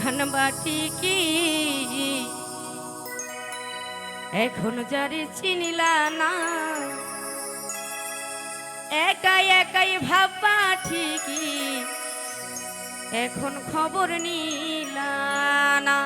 খানবাটি কি এখন যারে চিনিলা না একাই একাই ভাববা ঠিকই এখন খবর নিলা না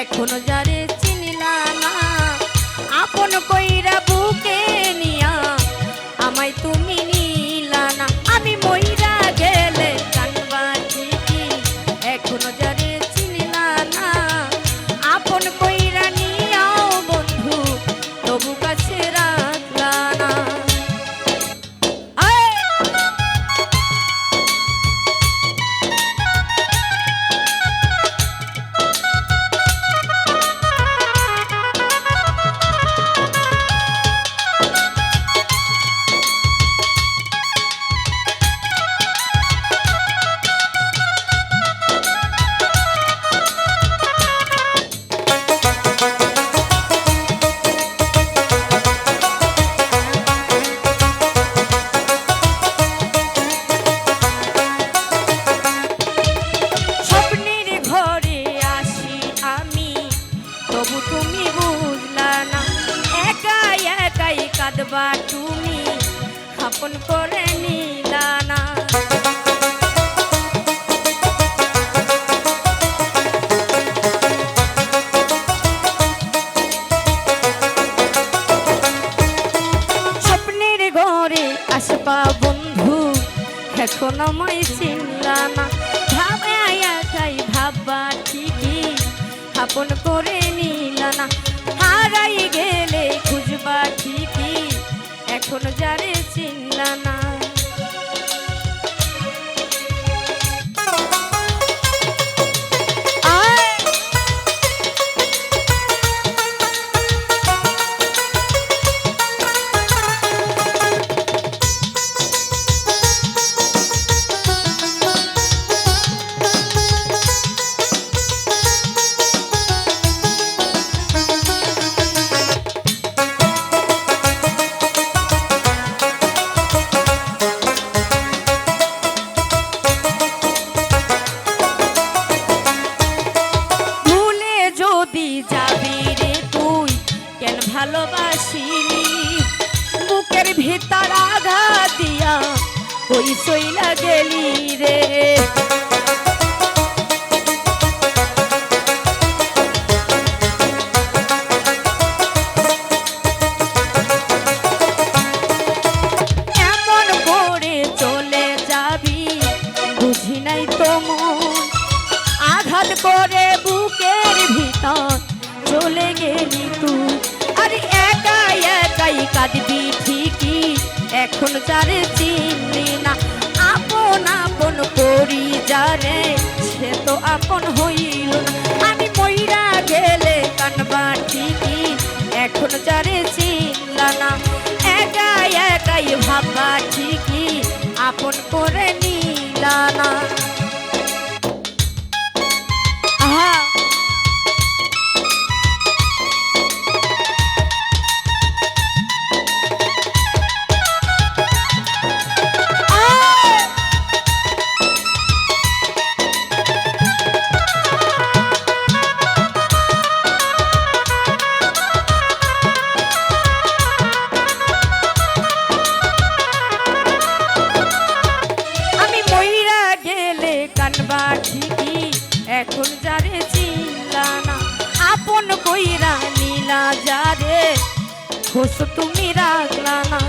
এখনো যারে চিনিলা না আপন কইরা বুকে নিয়া আমায় তুমি নিলা না আমি মইরা গেলে কানবা ঠিকই এখনো যারে চিনিলা না আপন কইরা নিয়াও বন্ধু তবু কাছে রাখলা না কাঁদবা তুমি আপন করে নিলা না স্বপ্নের ঘরে আসবা বন্ধু এখন আমায় চিনলা না ভাবে একাই ভাববা ঠিকই আপন করে নিলা না হারাই গেলে খুঁজবা ঠিকই এখন যারে চিনলা না ভালোবাসিনি বুকের ভিতর আঘাত দিয়া কই সইলা গেলি রে এমন করে চলে যাবি বুঝি নাই তো মন আঘাত করে বুকের ভিতর চলে গেলি তুই আরে একাই একাই কাঁদবি ঠিকই এখন যারে চিনলি না আপন আপন করি যারে সে তো আপন হইল না আমি মইরা গেলে কানবা ঠিকই এখন যারে চিনলা না একাই একাই ভাববা ঠিকই আপন করে নিলা না এখন যারে চিনলা না আপন কইরা নিলা যারে খোঁজ তুমি রাখলা না।